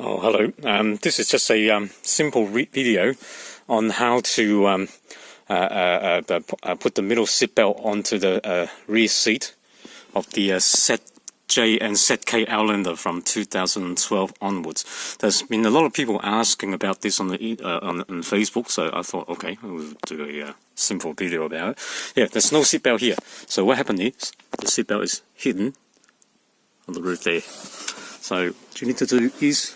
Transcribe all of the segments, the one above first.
Oh, hello. This is just a simple video on how to put the middle seatbelt onto the rear seat of the ZJ and ZK Outlander from 2012 onwards. There's been a lot of people asking about this on Facebook, so I thought, okay, we'll do a simple video about it. Yeah, there's no seatbelt here. So what happened is the seatbelt is hidden on the roof there. So what you need to do is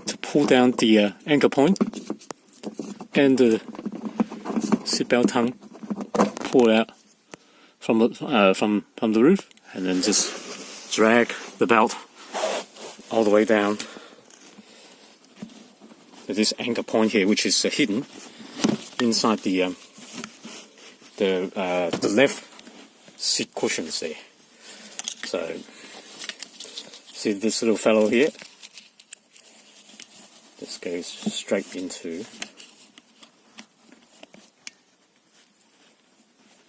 to pull down the anchor point and the seatbelt tongue, pull out from the roof, and then just drag the belt all the way down to this anchor point here, which is hidden inside the left seat cushions there. So see this little fellow here? This goes straight into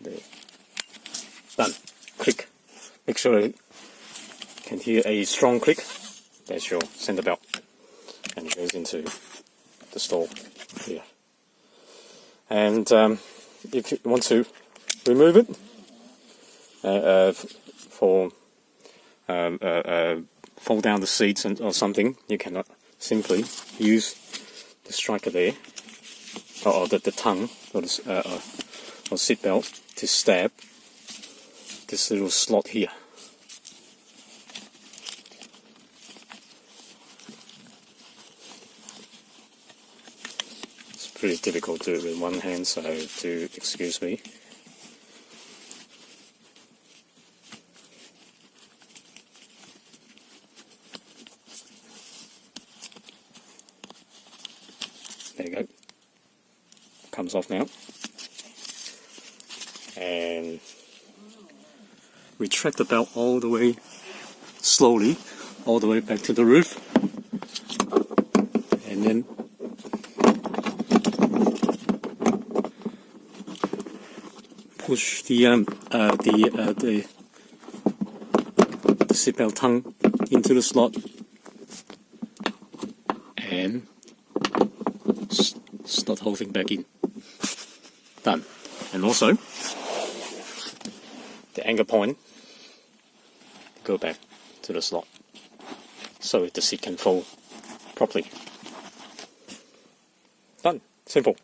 there. Done. Click. Make sure you can hear a strong click. That's your center belt, and it goes into the stall here. And if you want to remove it for fold down the seats or something, you cannot simply use the striker there, or the tongue, or seat belt to stab this little slot here. It's pretty difficult to do it with one hand, so do excuse me. There you go. Comes off now. And retract the belt all the way, slowly, all the way back to the roof. And then push the seatbelt tongue into the slot and slot whole thing back in. Done. And also the anchor point go back to the slot so the seat can fold properly. Done. Simple.